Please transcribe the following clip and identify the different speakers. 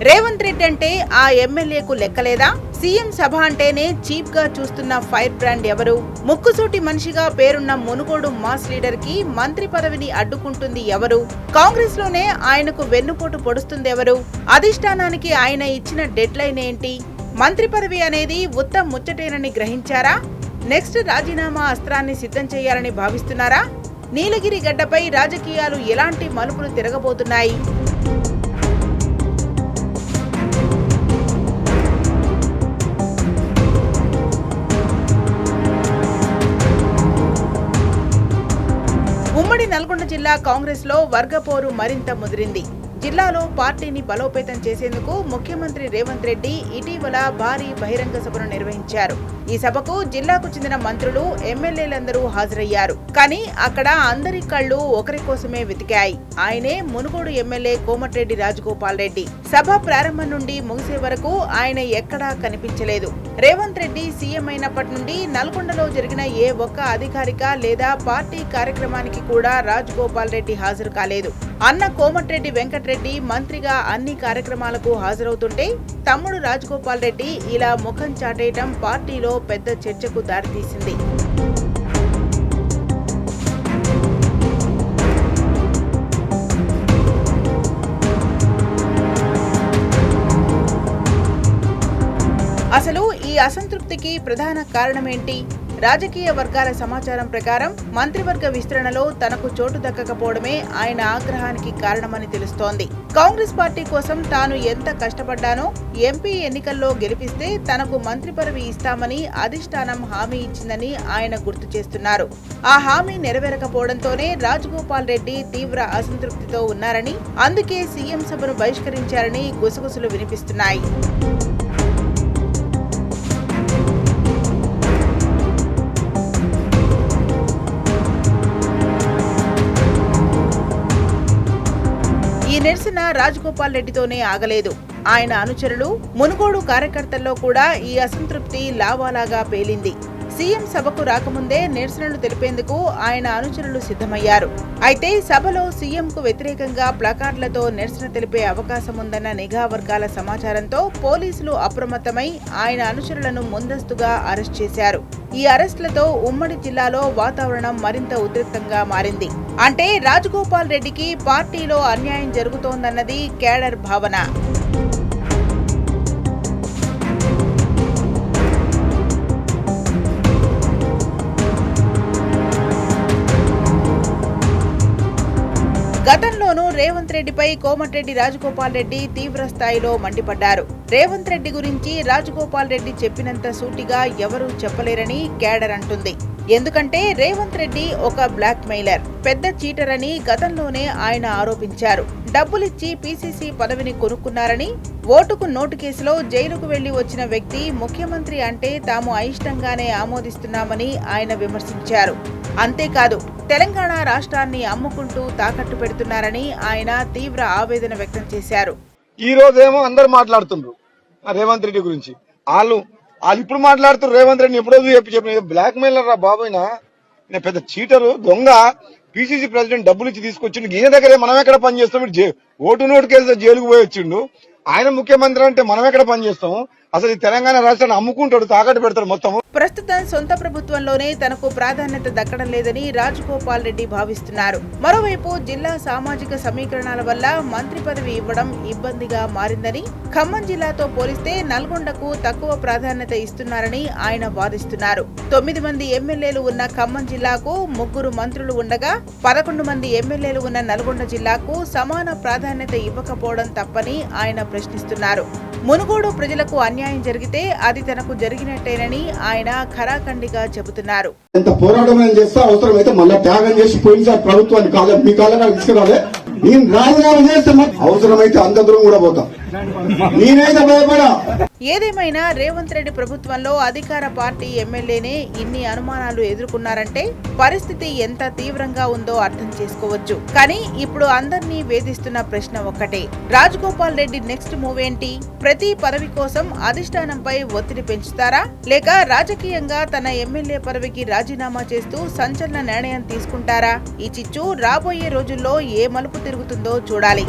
Speaker 1: రేవంత్ రెడ్డి అంటే ఆ ఎమ్మెల్యేకు లెక్కలేదా? సీఎం సభ అంటేనే చీప్ గా చూస్తున్న ఫైర్ బ్రాండ్ ఎవరు? ముక్కుసూటి మనిషిగా పేరున్న మునుగోడు మాస్ లీడర్ కి మంత్రి పదవిని అడ్డుకుంటుంది ఎవరు? కాంగ్రెస్ లోనే ఆయనకు వెన్నుపోటు పొడుస్తుంది ఎవరు? అధిష్టానానికి ఆయన ఇచ్చిన డెడ్ లైన్ ఏంటి? మంత్రి పదవి అనేది ఉత్త ముచ్చటేనని గ్రహించారా? నెక్స్ట్ రాజీనామా అస్త్రాన్ని సిద్ధం చేయాలని భావిస్తున్నారా? నీలగిరి గడ్డపై రాజకీయాలు ఎలాంటి మలుపులు తిరగబోతున్నాయి? ఉమ్మడి నల్గొండ జిల్లా కాంగ్రెస్ లో వర్గపోరు మరింత ముదిరింది. జిల్లాలో పార్టీని బలోపేతం చేసేందుకు ముఖ్యమంత్రి రేవంత్ రెడ్డి ఇటీవల భారీ బహిరంగ సభను నిర్వహించారు. ఈ సభకు జిల్లాకు చెందిన మంత్రులు, ఎమ్మెల్యేలందరూ హాజరయ్యారు. కానీ అక్కడ అందరి కళ్లు ఒకరి కోసమే వెతికాయి. ఆయనే మునుగోడు ఎమ్మెల్యే కోమటిరెడ్డి రాజగోపాల్ రెడ్డి. సభ ప్రారంభం నుండి ముగిసే వరకు ఆయన ఎక్కడా కనిపించలేదు. రేవంత్ రెడ్డి సీఎం అయినప్పటి నుండి నల్గొండలో జరిగిన ఏ ఒక్క అధికారిక లేదా పార్టీ కార్యక్రమానికి కూడా రాజగోపాల్ రెడ్డి హాజరు కాలేదు. అన్న కోమటిరెడ్డి వెంకటరెడ్డి మంత్రిగా అన్ని కార్యక్రమాలకు హాజరవుతుంటే తమ్ముడు రాజగోపాల్ రెడ్డి ఇలా ముఖం చాటేయటం పార్టీలో పెద్ద చర్చకు దారితీసింది. అసలు ఈ అసంతృప్తికి ప్రధాన కారణమేంటి? రాజకీయ వర్గాల సమాచారం ప్రకారం మంత్రివర్గ విస్తరణలో తనకు చోటు దక్కకపోవడమే ఆయన ఆగ్రహానికి కారణమని తెలుస్తోంది. కాంగ్రెస్ పార్టీ కోసం తాను ఎంత కష్టపడ్డానో, ఎంపీ ఎన్నికల్లో గెలిపిస్తే తనకు మంత్రి పదవి ఇస్తామని అధిష్టానం హామీ ఇచ్చిందని ఆయన గుర్తు చేస్తున్నారు. ఆ హామీ నెరవేరకపోవడంతోనే రాజగోపాల్ రెడ్డి తీవ్ర అసంతృప్తితో ఉన్నారని, అందుకే సీఎం సభను బహిష్కరించారని గుసగుసలు వినిపిస్తున్నాయి. ఈ నిరసన రాజగోపాల్ రెడ్డితోనే ఆగలేదు. ఆయన అనుచరులు, మునుగోడు కార్యకర్తల్లో కూడా ఈ అసంతృప్తి లావాలాగా పేలింది. సీఎం సభకు రాకముందే నిరసనలు తెలిపేందుకు ఆయన అనుచరులు సిద్ధమయ్యారు. అయితే సభలో సీఎంకు వ్యతిరేకంగా ప్లకార్డులతో నిరసన తెలిపే అవకాశం ఉందన్న నిఘా వర్గాల సమాచారంతో పోలీసులు అప్రమత్తమై ఆయన అనుచరులను ముందస్తుగా అరెస్ట్ చేశారు. ఈ అరెస్టులతో ఉమ్మడి జిల్లాలో వాతావరణం మరింత ఉద్రిక్తంగా మారింది. అంటే రాజగోపాల్ రెడ్డికి పార్టీలో అన్యాయం జరుగుతోందన్నది కేడర్ భావన. గతంలోనూ రేవంత్ రెడ్డిపై కోమటిరెడ్డి రాజగోపాల్ రెడ్డి తీవ్ర స్థాయిలో మండిపడ్డారు. రేవంత్ రెడ్డి గురించి రాజగోపాల్ రెడ్డి చెప్పినంత సూటిగా ఎవరూ చెప్పలేరని కేడర్ అంటుంది. ఎందుకంటే రేవంత్ రెడ్డి ఒక బ్లాక్ మెయిలర్, పెద్ద చీటర్ అని గతంలోనే ఆయన ఆరోపించారు. డబ్బులిచ్చి పీసీసీ పదవిని కొనుక్కున్నారని, ఓటుకు నోటు కేసులో జైలుకు వెళ్లి వచ్చిన వ్యక్తి ముఖ్యమంత్రి అంటే తాము అయిష్టంగానే ఆమోదిస్తున్నామని ఆయన విమర్శించారు. అంతేకాదు, తెలంగాణ రాష్ట్రాన్ని అమ్ముకుంటూ తాకట్టు పెడుతున్నారని ఆయన తీవ్ర ఆవేదన వ్యక్తం చేశారు.
Speaker 2: ఈ రోజేమో అందరు మాట్లాడుతున్నారు రేవంత్ రెడ్డి గురించి. వాళ్ళు ఇప్పుడు మాట్లాడుతున్నారు రేవంత్ రెడ్డిని ఎప్పుడో చెప్పిన బ్లాక్ మెయిలర్ రా బాబోయినా, నేను పెద్ద చీటరు, దొంగ, పీసీసీ ప్రెసిడెంట్ డబ్బులు ఇచ్చి తీసుకొచ్చిండు. ఈయన దగ్గరే మనం ఎక్కడ పనిచేస్తాం? ఓటు నోటు కేసు జైలుకు పోయి వచ్చిండు. ఆయన ముఖ్యమంత్రి అంటే మనం ఎక్కడ పనిచేస్తాము? అసలు ఈ తెలంగాణ రాష్ట్రాన్ని అమ్ముకుంటాడు, తాకట్టు పెడతాడు మొత్తం.
Speaker 1: ప్రస్తుతం సొంత ప్రభుత్వంలోనే తనకు ప్రాధాన్యత దక్కడం లేదని రాజగోపాల్ రెడ్డి భావిస్తున్నారు. మరోవైపు జిల్లా సామాజిక సమీకరణాల వల్ల మంత్రి పదవి ఇవ్వడం ఇబ్బందిగా మారిందని, ఖమ్మం జిల్లాతో పోలిస్తే నల్గొండకు తక్కువ ప్రాధాన్యత ఇస్తున్నారని ఆయన వాదిస్తున్నారు. 9 మంది ఎమ్మెల్యేలు ఉన్న ఖమ్మం జిల్లాకు 3 మంత్రులు ఉండగా 11 మంది ఎమ్మెల్యేలు ఉన్న నల్గొండ జిల్లాకు సమాన ప్రాధాన్యత ఇవ్వకపోవడం తప్పని ఆయన ప్రశ్నిస్తున్నారు. మునుగోడు ప్రజలకు అన్యాయం జరిగితే అది తనకు జరిగినట్టేనని ఆయన ఖరాఖండిగా చెబుతున్నారు.
Speaker 3: ఎంత పోరాటం చేస్తా, అవసరమైతే మళ్ళా త్యాగం చేసి పోయినసారి ప్రభుత్వాన్ని మీ కాలంగా తీసుకురాలే. నేను రాజీనామా చేస్తే అవసరమైతే అంత దూరం కూడా పోతా. నేనైతే భయపడా.
Speaker 1: ఏదేమైనా రేవంత్ రెడ్డి ప్రభుత్వంలో అధికార పార్టీ ఎమ్మెల్యేనే ఇన్ని అనుమానాలు ఎదుర్కొన్నారంటే పరిస్థితి ఎంత తీవ్రంగా ఉందో అర్థం చేసుకోవచ్చు. కానీ ఇప్పుడు అందర్నీ వేధిస్తున్న ప్రశ్న ఒక్కటే, రాజగోపాల్ రెడ్డి నెక్స్ట్ మూవ్ ఏంటి? ప్రతి పదవి కోసం అధిష్టానంపై ఒత్తిడి పెంచుతారా, లేక రాజకీయంగా తన ఎమ్మెల్యే పదవికి రాజీనామా చేస్తూ సంచలన నిర్ణయం తీసుకుంటారా? ఈ చిచ్చు రాబోయే రోజుల్లో ఏ మలుపు తిరుగుతుందో చూడాలి.